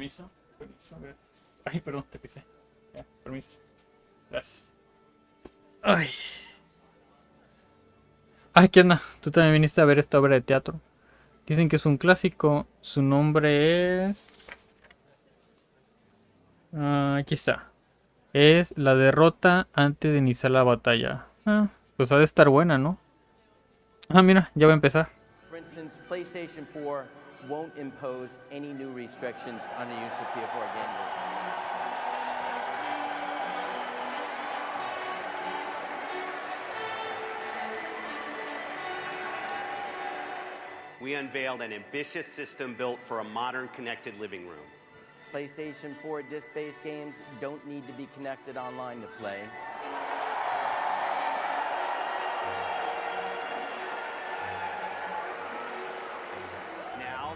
Permiso. Permiso. Gracias. Ay, perdón, te pisé. Ya, permiso. Gracias. Ay. Ay, ¿qué onda? Tú también viniste a ver esta obra de teatro. Dicen que es un clásico. Su nombre es... aquí está. Es La derrota antes de iniciar la batalla. Pues ha de estar buena, ¿no? Mira, ya va a empezar. For instance, PlayStation 4 won't impose any new restrictions on the use of PS4 gamers. We unveiled an ambitious system built for a modern connected living room. PlayStation 4 disc-based games don't need to be connected online to play. Now,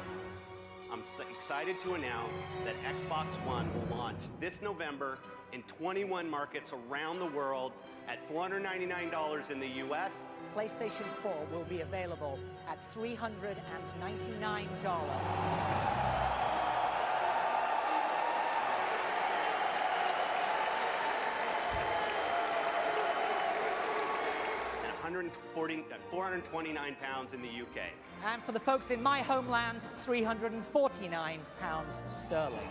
I'm excited to announce that Xbox One will launch this November in 21 markets around the world at $499 in the US. PlayStation 4 will be available at $399. And 429 pounds in the UK. And for the folks in my homeland, £349 sterling.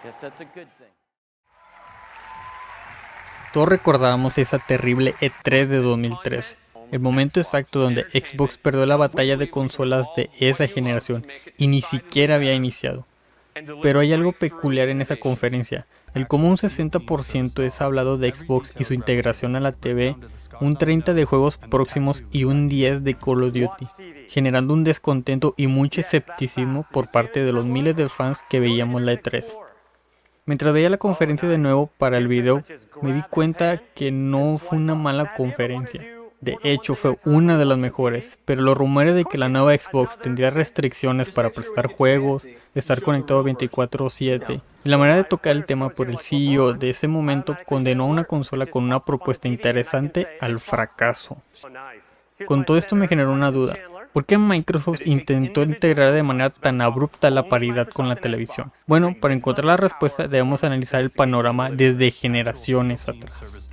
Guess that's a good thing. Todos recordamos esa terrible E3 de 2013, el momento exacto donde Xbox perdió la batalla de consolas de esa generación y ni siquiera había iniciado. Pero hay algo peculiar en esa conferencia, el cómo un 60% es hablado de Xbox y su integración a la TV, un 30% de juegos próximos y un 10% de Call of Duty, generando un descontento y mucho escepticismo por parte de los miles de fans que veíamos la E3. Mientras veía la conferencia de nuevo para el video, me di cuenta que no fue una mala conferencia. De hecho, fue una de las mejores, pero los rumores de que la nueva Xbox tendría restricciones para prestar juegos, estar conectado 24/7, y la manera de tocar el tema por el CEO de ese momento condenó a una consola con una propuesta interesante al fracaso. Con todo esto me generó una duda. ¿Por qué Microsoft intentó integrar de manera tan abrupta la paridad con la televisión? Bueno, para encontrar la respuesta debemos analizar el panorama desde generaciones atrás.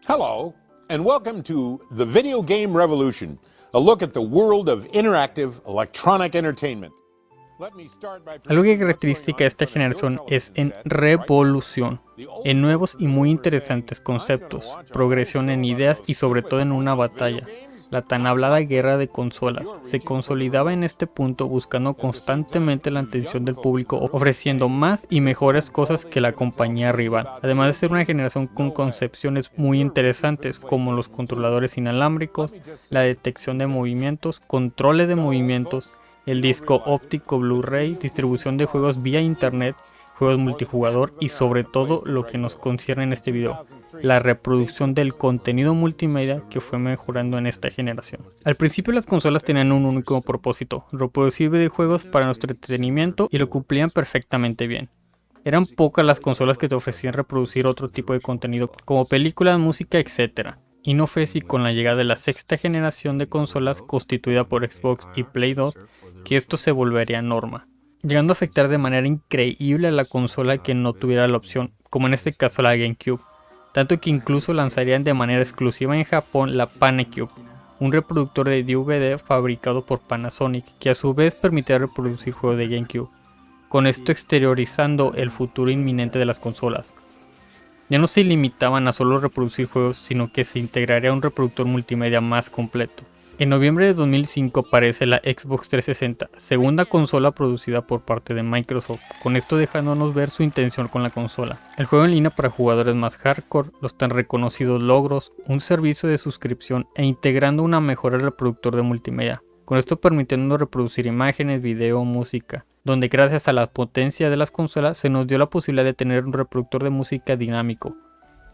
Hello, and welcome to The Video Game Revolution, a look at the world of interactive electronic entertainment. Algo que caracteriza a esta generación es en revolución, en nuevos y muy interesantes conceptos, progresión en ideas y sobre todo en una batalla. La tan hablada guerra de consolas se consolidaba en este punto buscando constantemente la atención del público, ofreciendo más y mejores cosas que la compañía rival, además de ser una generación con concepciones muy interesantes como los controladores inalámbricos, la detección de movimientos, controles de movimientos, el disco óptico Blu-ray, distribución de juegos vía internet, juegos multijugador y sobre todo lo que nos concierne en este video, la reproducción del contenido multimedia que fue mejorando en esta generación. Al principio las consolas tenían un único propósito, reproducir videojuegos para nuestro entretenimiento y lo cumplían perfectamente bien. Eran pocas las consolas que te ofrecían reproducir otro tipo de contenido como películas, música, etc. Y no fue así con la llegada de la sexta generación de consolas constituida por Xbox y Play 2 que esto se volvería norma, llegando a afectar de manera increíble a la consola que no tuviera la opción, como en este caso la GameCube, tanto que incluso lanzarían de manera exclusiva en Japón la PanaCube, un reproductor de DVD fabricado por Panasonic que a su vez permitía reproducir juegos de GameCube, con esto exteriorizando el futuro inminente de las consolas. Ya no se limitaban a solo reproducir juegos, sino que se integraría un reproductor multimedia más completo. En noviembre de 2005 aparece la Xbox 360, segunda consola producida por parte de Microsoft, con esto dejándonos ver su intención con la consola. El juego en línea para jugadores más hardcore, los tan reconocidos logros, un servicio de suscripción e integrando una mejora reproductor de multimedia, con esto permitiendo reproducir imágenes, video, música, donde gracias a la potencia de las consolas se nos dio la posibilidad de tener un reproductor de música dinámico,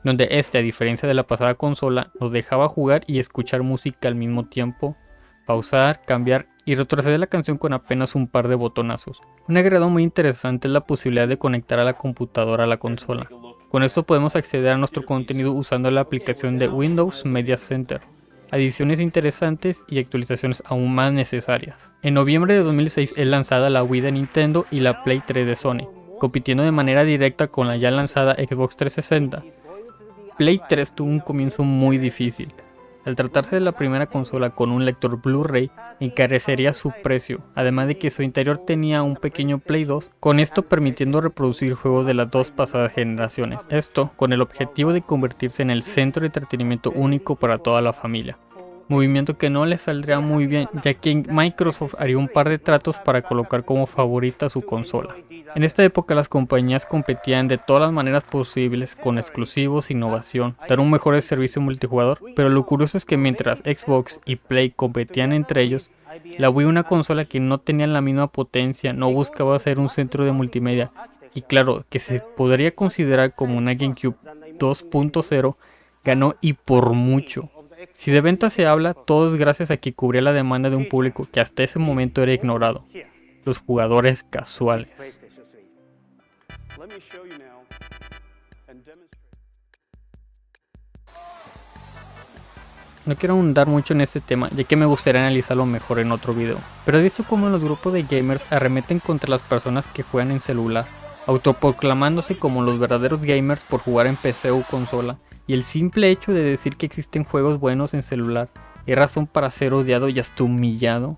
donde a diferencia de la pasada consola, nos dejaba jugar y escuchar música al mismo tiempo, pausar, cambiar y retrocede la canción con apenas un par de botonazos. Un agregado muy interesante es la posibilidad de conectar a la computadora a la consola. Con esto podemos acceder a nuestro contenido usando la aplicación de Windows Media Center. Adiciones interesantes y actualizaciones aún más necesarias. En noviembre de 2006 es lanzada la Wii de Nintendo y la Play 3 de Sony, compitiendo de manera directa con la ya lanzada Xbox 360. Play 3 tuvo un comienzo muy difícil. Al tratarse de la primera consola con un lector Blu-ray, encarecería su precio, además de que su interior tenía un pequeño Play 2, con esto permitiendo reproducir juegos de las dos pasadas generaciones. Esto con el objetivo de convertirse en el centro de entretenimiento único para toda la familia. Movimiento que no le saldría muy bien, ya que Microsoft haría un par de tratos para colocar como favorita su consola. En esta época las compañías competían de todas las maneras posibles con exclusivos, innovación, dar un mejor servicio multijugador, pero lo curioso es que mientras Xbox y Play competían entre ellos, la Wii, una consola que no tenía la misma potencia, no buscaba ser un centro de multimedia, y claro, que se podría considerar como una GameCube 2.0, ganó y por mucho. Si de ventas se habla, todo es gracias a que cubría la demanda de un público que hasta ese momento era ignorado, los jugadores casuales. No quiero ahondar mucho en este tema, ya que me gustaría analizarlo mejor en otro video, pero he visto cómo los grupos de gamers arremeten contra las personas que juegan en celular, autoproclamándose como los verdaderos gamers por jugar en PC o consola, y el simple hecho de decir que existen juegos buenos en celular es razón para ser odiado y hasta humillado.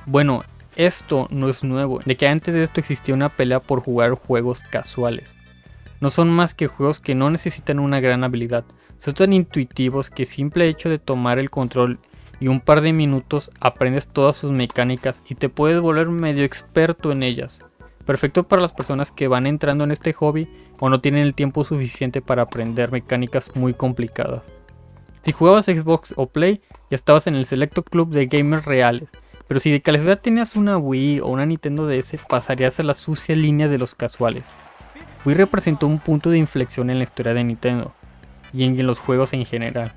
Bueno, esto no es nuevo, de que antes de esto existía una pelea por jugar juegos casuales. No son más que juegos que no necesitan una gran habilidad, son tan intuitivos que simple hecho de tomar el control y un par de minutos aprendes todas sus mecánicas y te puedes volver medio experto en ellas. Perfecto para las personas que van entrando en este hobby o no tienen el tiempo suficiente para aprender mecánicas muy complicadas. Si jugabas Xbox o Play, ya estabas en el selecto club de gamers reales, pero si de casualidad tenías una Wii o una Nintendo DS, pasarías a la sucia línea de los casuales. Wii representó un punto de inflexión en la historia de Nintendo y en los juegos en general.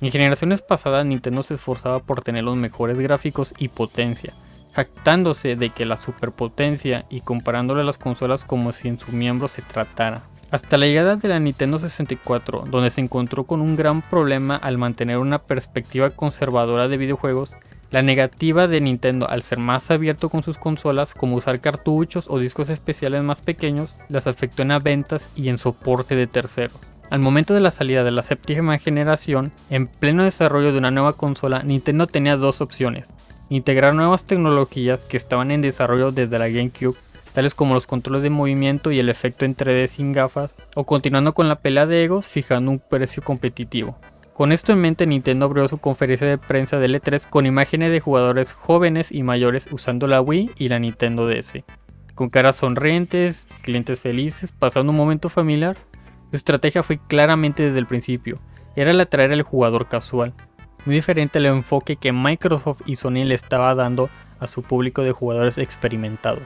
En generaciones pasadas Nintendo se esforzaba por tener los mejores gráficos y potencia, jactándose de que la superpotencia y comparándole a las consolas como si en su miembro se tratara. Hasta la llegada de la Nintendo 64, donde se encontró con un gran problema al mantener una perspectiva conservadora de videojuegos, la negativa de Nintendo al ser más abierto con sus consolas, como usar cartuchos o discos especiales más pequeños, las afectó en las ventas y en soporte de terceros. Al momento de la salida de la séptima generación, en pleno desarrollo de una nueva consola, Nintendo tenía dos opciones: integrar nuevas tecnologías que estaban en desarrollo desde la GameCube, tales como los controles de movimiento y el efecto en 3D sin gafas, o continuando con la pelea de egos fijando un precio competitivo. Con esto en mente, Nintendo abrió su conferencia de prensa del E3 con imágenes de jugadores jóvenes y mayores usando la Wii y la Nintendo DS, con caras sonrientes, clientes felices, pasando un momento familiar. Su estrategia fue claramente desde el principio, era el atraer al jugador casual, muy diferente al enfoque que Microsoft y Sony le estaba dando a su público de jugadores experimentados.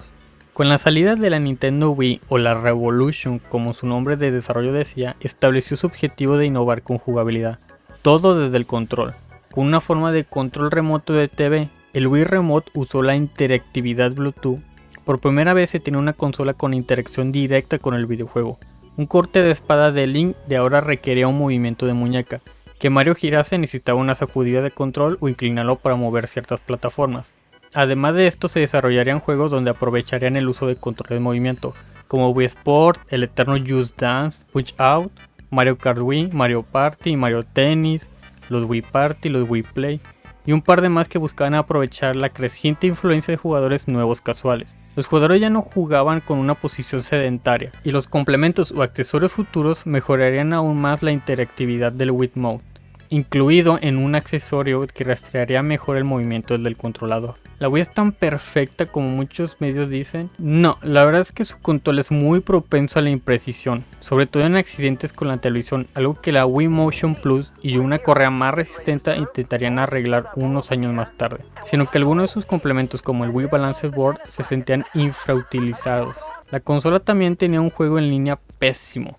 Con la salida de la Nintendo Wii, o la Revolution como su nombre de desarrollo decía, estableció su objetivo de innovar con jugabilidad, todo desde el control. Con una forma de control remoto de TV, el Wii Remote usó la interactividad Bluetooth. Por primera vez se tenía una consola con interacción directa con el videojuego. Un corte de espada de Link de ahora requería un movimiento de muñeca. Que Mario girase necesitaba una sacudida de control o inclinarlo para mover ciertas plataformas. Además de esto se desarrollarían juegos donde aprovecharían el uso de control de movimiento, como Wii Sport, el eterno Just Dance, Punch Out, Mario Kart Wii, Mario Party, Mario Tennis, los Wii Party, los Wii Play, y un par de más que buscaban aprovechar la creciente influencia de jugadores nuevos casuales. Los jugadores ya no jugaban con una posición sedentaria, y los complementos o accesorios futuros mejorarían aún más la interactividad del Wiimote, incluido en un accesorio que rastrearía mejor el movimiento del controlador. ¿La Wii es tan perfecta como muchos medios dicen? No, la verdad es que su control es muy propenso a la imprecisión, sobre todo en accidentes con la televisión, algo que la Wii Motion Plus y una correa más resistente intentarían arreglar unos años más tarde, sino que algunos de sus complementos como el Wii Balance Board se sentían infrautilizados. La consola también tenía un juego en línea pésimo.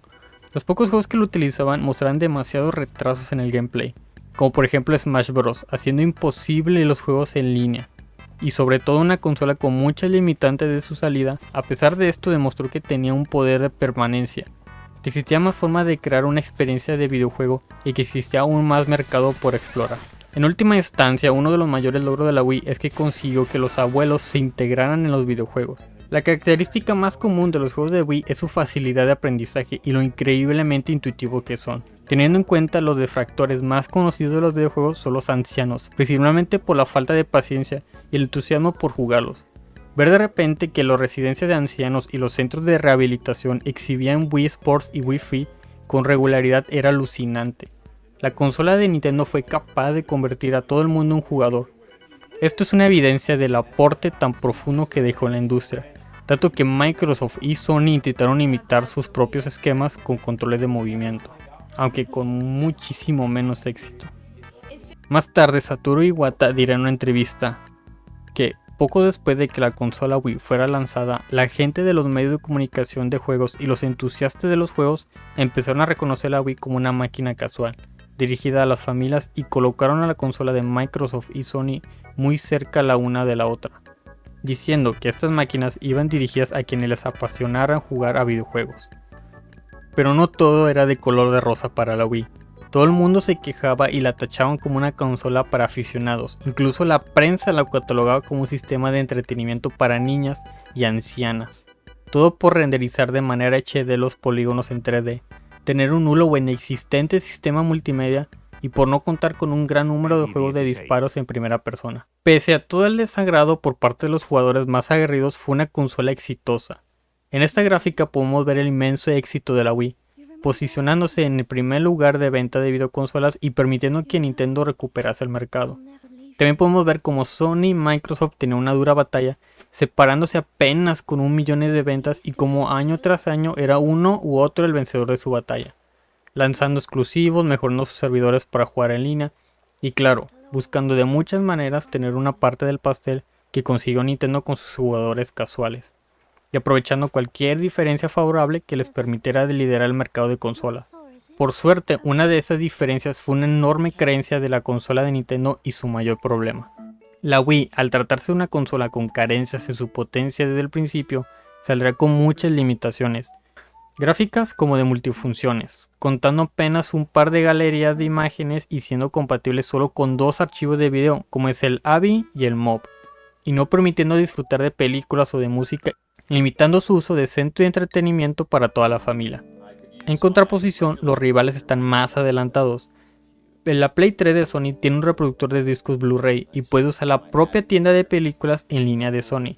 Los pocos juegos que lo utilizaban mostraban demasiados retrasos en el gameplay, como por ejemplo Smash Bros, haciendo imposible los juegos en línea. y sobre todo una consola con muchas limitantes de su salida. A pesar de esto demostró que tenía un poder de permanencia, que existía más formas de crear una experiencia de videojuego y que existía aún más mercado por explorar. En última instancia, uno de los mayores logros de la Wii es que consiguió que los abuelos se integraran en los videojuegos. La característica más común de los juegos de Wii es su facilidad de aprendizaje y lo increíblemente intuitivo que son. Teniendo en cuenta los detractores más conocidos de los videojuegos son los ancianos, principalmente por la falta de paciencia y el entusiasmo por jugarlos. Ver de repente que las residencias de ancianos y los centros de rehabilitación exhibían Wii Sports y Wii Fit con regularidad era alucinante. La consola de Nintendo fue capaz de convertir a todo el mundo en jugador. Esto es una evidencia del aporte tan profundo que dejó en la industria, tanto que Microsoft y Sony intentaron imitar sus propios esquemas con controles de movimiento, aunque con muchísimo menos éxito. Más tarde, Satoru Iwata dirá en una entrevista que poco después de que la consola Wii fuera lanzada, la gente de los medios de comunicación de juegos y los entusiastas de los juegos empezaron a reconocer la Wii como una máquina casual, dirigida a las familias, y colocaron a la consola de Microsoft y Sony muy cerca la una de la otra, diciendo que estas máquinas iban dirigidas a quienes les apasionaran jugar a videojuegos. Pero no todo era de color de rosa para la Wii. Todo el mundo se quejaba y la tachaban como una consola para aficionados. Incluso la prensa la catalogaba como un sistema de entretenimiento para niñas y ancianas. Todo por renderizar de manera HD los polígonos en 3D, tener un nulo o inexistente sistema multimedia y por no contar con un gran número de juegos de disparos en primera persona. Pese a todo el desagrado por parte de los jugadores más aguerridos, fue una consola exitosa. En esta gráfica podemos ver el inmenso éxito de la Wii, posicionándose en el primer lugar de venta de videoconsolas y permitiendo que Nintendo recuperase el mercado. También podemos ver cómo Sony y Microsoft tenían una dura batalla, separándose apenas con 1 millón de ventas, y como año tras año era uno u otro el vencedor de su batalla, lanzando exclusivos, mejorando sus servidores para jugar en línea y claro, buscando de muchas maneras tener una parte del pastel que consiguió Nintendo con sus jugadores casuales, y aprovechando cualquier diferencia favorable que les permitiera liderar el mercado de consolas. Por suerte, una de esas diferencias fue una enorme carencia de la consola de Nintendo y su mayor problema. La Wii, al tratarse de una consola con carencias en su potencia desde el principio, saldrá con muchas limitaciones, gráficas como de multifunciones, contando apenas un par de galerías de imágenes y siendo compatible solo con 2 archivos de video como es el AVI y el MOV, y no permitiendo disfrutar de películas o de música, limitando su uso de centro de entretenimiento para toda la familia. En contraposición, los rivales están más adelantados. La Play 3 de Sony tiene un reproductor de discos Blu-ray y puede usar la propia tienda de películas en línea de Sony.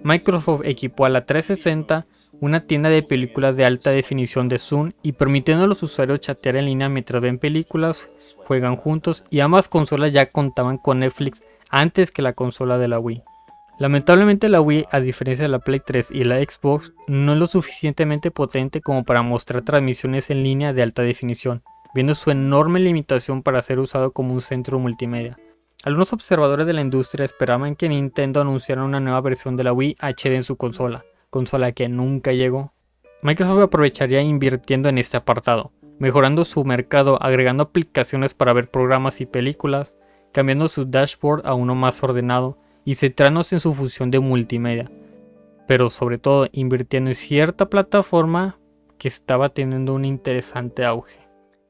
Microsoft equipó a la 360 una tienda de películas de alta definición de Zoom y permitiendo a los usuarios chatear en línea mientras ven películas, juegan juntos, y ambas consolas ya contaban con Netflix antes que la consola de la Wii. Lamentablemente la Wii, a diferencia de la Play 3 y la Xbox, no es lo suficientemente potente como para mostrar transmisiones en línea de alta definición, viendo su enorme limitación para ser usado como un centro multimedia. Algunos observadores de la industria esperaban que Nintendo anunciara una nueva versión de la Wii HD en su consola que nunca llegó. Microsoft aprovecharía invirtiendo en este apartado, mejorando su mercado, agregando aplicaciones para ver programas y películas, cambiando su dashboard a uno más ordenado y centrándose en su función de multimedia, pero sobre todo invirtiendo en cierta plataforma que estaba teniendo un interesante auge.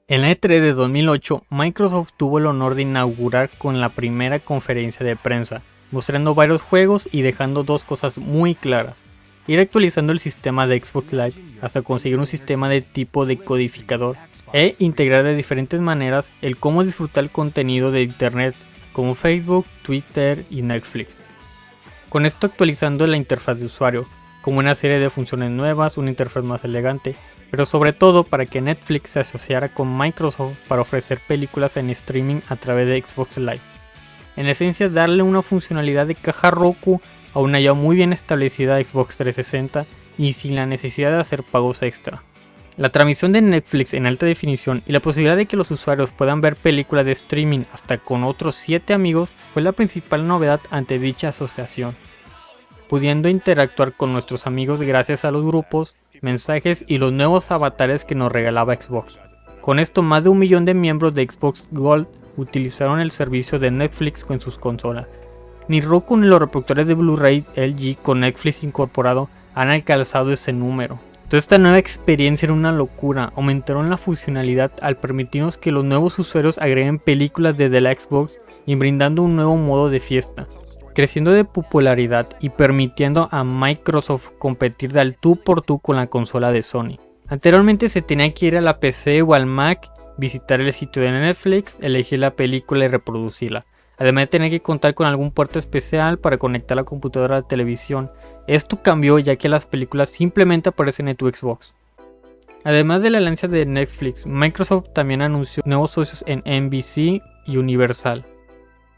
En la E3 de 2008, Microsoft tuvo el honor de inaugurar con la primera conferencia de prensa, mostrando varios juegos y dejando dos cosas muy claras: ir actualizando el sistema de Xbox Live hasta conseguir un sistema de tipo decodificador e integrar de diferentes maneras el cómo disfrutar el contenido de internet como Facebook, Twitter y Netflix. Con esto actualizando la interfaz de usuario, como una serie de funciones nuevas, una interfaz más elegante, pero sobre todo para que Netflix se asociara con Microsoft para ofrecer películas en streaming a través de Xbox Live. En esencia, darle una funcionalidad de caja Roku a una ya muy bien establecida Xbox 360 y sin la necesidad de hacer pagos extra. La transmisión de Netflix en alta definición y la posibilidad de que los usuarios puedan ver películas de streaming hasta con otros 7 amigos fue la principal novedad ante dicha asociación, pudiendo interactuar con nuestros amigos gracias a los grupos, mensajes y los nuevos avatares que nos regalaba Xbox. Con esto, más de 1 millón de miembros de Xbox Gold utilizaron el servicio de Netflix con sus consolas, Ni Roku ni los reproductores de Blu-ray LG con Netflix incorporado han alcanzado ese número. Toda esta nueva experiencia era una locura, aumentaron la funcionalidad al permitirnos que los nuevos usuarios agreguen películas desde la Xbox y brindando un nuevo modo de fiesta, creciendo de popularidad y permitiendo a Microsoft competir de al tú por tú con la consola de Sony. Anteriormente se tenía que ir a la PC o al Mac, visitar el sitio de Netflix, elegir la película y reproducirla. Además de tener que contar con algún puerto especial para conectar la computadora a la televisión. Esto cambió ya que las películas simplemente aparecen en tu Xbox. Además de la alianza de Netflix, Microsoft también anunció nuevos socios en NBC y Universal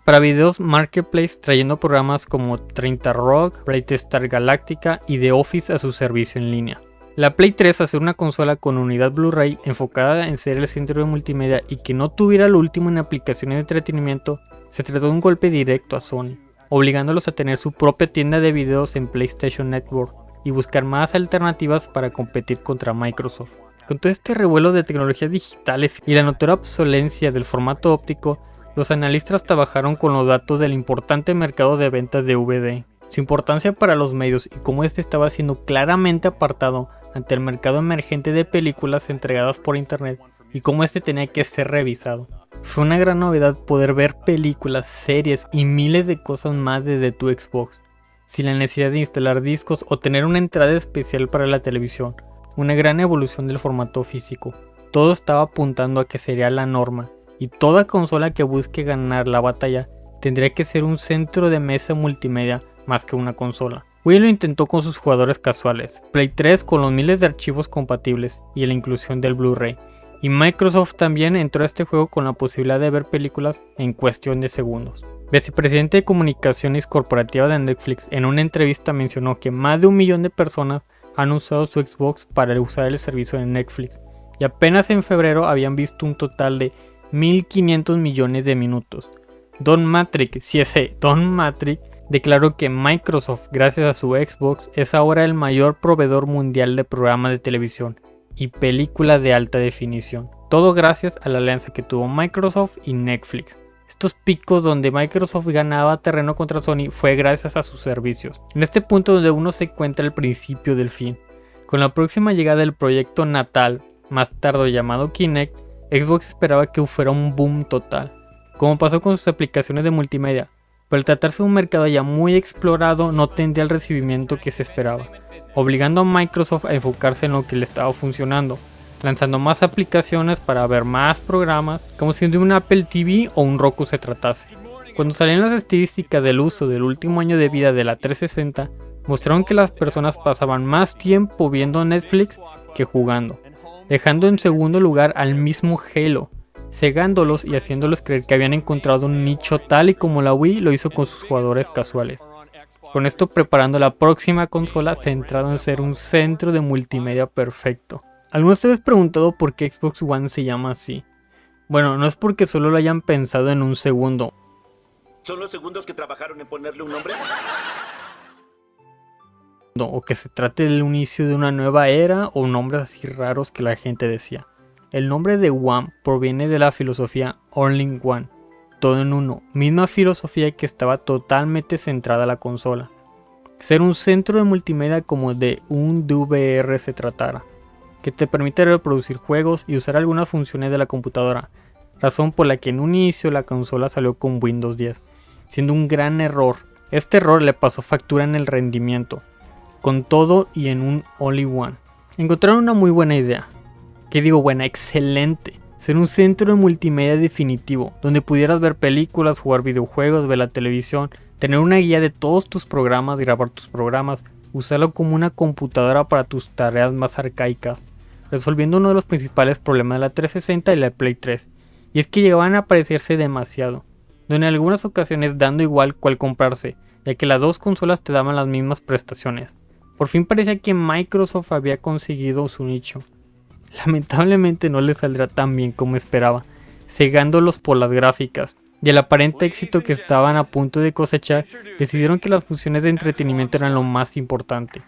para videos Marketplace, trayendo programas como 30 Rock, Battlestar Galactica y The Office a su servicio en línea. La Play 3, al ser una consola con unidad Blu-ray enfocada en ser el centro de multimedia y que no tuviera lo último en aplicaciones de entretenimiento, se trató de un golpe directo a Sony, obligándolos a tener su propia tienda de videos en PlayStation Network y buscar más alternativas para competir contra Microsoft. Con todo este revuelo de tecnologías digitales y la notoria obsolencia del formato óptico, los analistas trabajaron con los datos del importante mercado de ventas de DVD, su importancia para los medios y cómo este estaba siendo claramente apartado ante el mercado emergente de películas entregadas por internet y cómo este tenía que ser revisado. Fue una gran novedad poder ver películas, series y miles de cosas más desde tu Xbox, sin la necesidad de instalar discos o tener una entrada especial para la televisión. Una gran evolución del formato físico. Todo estaba apuntando a que sería la norma, y toda consola que busque ganar la batalla tendría que ser un centro de mesa multimedia más que una consola. Wii lo intentó con sus jugadores casuales, Play 3 con los miles de archivos compatibles y la inclusión del Blu-ray. Y Microsoft también entró a este juego con la posibilidad de ver películas en cuestión de segundos. Vicepresidente de Comunicaciones Corporativa de Netflix en una entrevista mencionó que más de 1 millón de personas han usado su Xbox para usar el servicio de Netflix y apenas en febrero habían visto un total de 1.500 millones de minutos. Don Matrix, declaró que Microsoft, gracias a su Xbox, es ahora el mayor proveedor mundial de programas de televisión y películas de alta definición. Todo gracias a la alianza que tuvo Microsoft y Netflix. Estos picos donde Microsoft ganaba terreno contra Sony fue gracias a sus servicios. En este punto donde uno se encuentra el principio del fin. Con la próxima llegada del proyecto natal, más tarde llamado Kinect, Xbox esperaba que fuera un boom total, como pasó con sus aplicaciones de multimedia, pero al tratarse de un mercado ya muy explorado no tendría el recibimiento que se esperaba, obligando a Microsoft a enfocarse en lo que le estaba funcionando, lanzando más aplicaciones para ver más programas, como si de un Apple TV o un Roku se tratase. Cuando salieron las estadísticas del uso del último año de vida de la 360, mostraron que las personas pasaban más tiempo viendo Netflix que jugando, dejando en segundo lugar al mismo Halo, cegándolos y haciéndolos creer que habían encontrado un nicho tal y como la Wii lo hizo con sus jugadores casuales. Con esto preparando la próxima consola centrada en ser un centro de multimedia perfecto. ¿Algunos se han preguntado por qué Xbox One se llama así? Bueno, no es porque solo lo hayan pensado en un segundo. ¿Son los segundos que trabajaron en ponerle un nombre? O que se trate del inicio de una nueva era o nombres así raros que la gente decía. El nombre de One proviene de la filosofía All in One, todo en uno, misma filosofía que estaba totalmente centrada a la consola. Ser un centro de multimedia como de un DVR se tratara, que te permite reproducir juegos y usar algunas funciones de la computadora, razón por la que en un inicio la consola salió con Windows 10, siendo un gran error. Este error le pasó factura en el rendimiento, con todo y en un all-in-one. Encontraron una muy buena idea, excelente, ser un centro de multimedia definitivo, donde pudieras ver películas, jugar videojuegos, ver la televisión, tener una guía de todos tus programas, grabar tus programas, usarlo como una computadora para tus tareas más arcaicas, resolviendo uno de los principales problemas de la 360 y la Play 3, y es que llegaban a parecerse demasiado, donde en algunas ocasiones dando igual cuál comprarse, ya que las dos consolas te daban las mismas prestaciones. Por fin parecía que Microsoft había conseguido su nicho. Lamentablemente no les saldrá tan bien como esperaba, cegándolos por las gráficas, y el aparente éxito que estaban a punto de cosechar, decidieron que las funciones de entretenimiento eran lo más importante.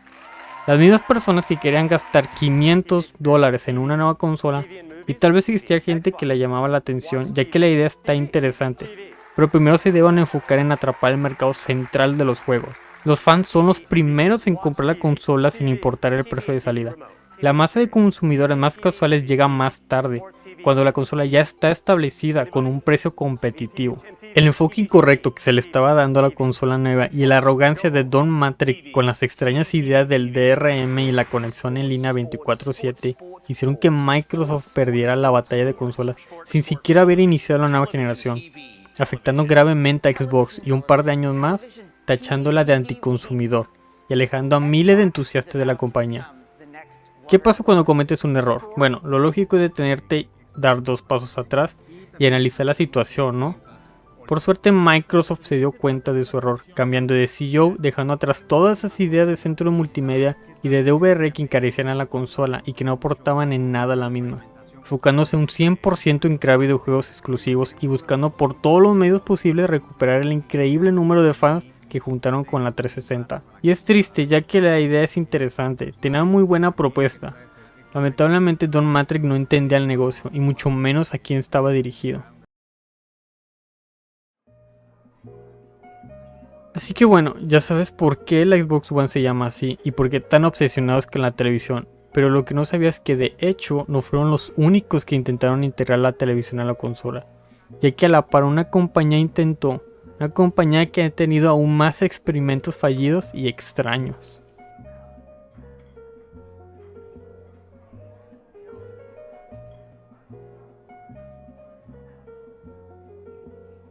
Las mismas personas que querían gastar $500 en una nueva consola, y tal vez existía gente que le llamaba la atención, ya que la idea está interesante, pero primero se deben enfocar en atrapar el mercado central de los juegos. Los fans son los primeros en comprar la consola sin importar el precio de salida. La masa de consumidores más casuales llega más tarde, cuando la consola ya está establecida con un precio competitivo. El enfoque incorrecto que se le estaba dando a la consola nueva y la arrogancia de Don Mattrick con las extrañas ideas del DRM y la conexión en línea 24/7 hicieron que Microsoft perdiera la batalla de consolas sin siquiera haber iniciado la nueva generación, afectando gravemente a Xbox y un par de años más tachándola de anticonsumidor y alejando a miles de entusiastas de la compañía. ¿Qué pasa cuando cometes un error? Bueno, lo lógico es detenerte, dar 2 pasos atrás y analizar la situación, ¿no? Por suerte Microsoft se dio cuenta de su error, cambiando de CEO, dejando atrás todas esas ideas de centro multimedia y de DVR que encarecían a la consola y que no aportaban en nada a la misma, enfocándose un 100% en crear videojuegos exclusivos y buscando por todos los medios posibles recuperar el increíble número de fans que juntaron con la 360. Y es triste, ya que la idea es interesante, tenía muy buena propuesta. Lamentablemente Don Mattrick no entendía el negocio y mucho menos a quién estaba dirigido. Así que bueno, ya sabes por qué la Xbox One se llama así y por qué tan obsesionados con la televisión. Pero lo que no sabías es que de hecho no fueron los únicos que intentaron integrar la televisión a la consola, ya que a la par una compañía que ha tenido aún más experimentos fallidos y extraños.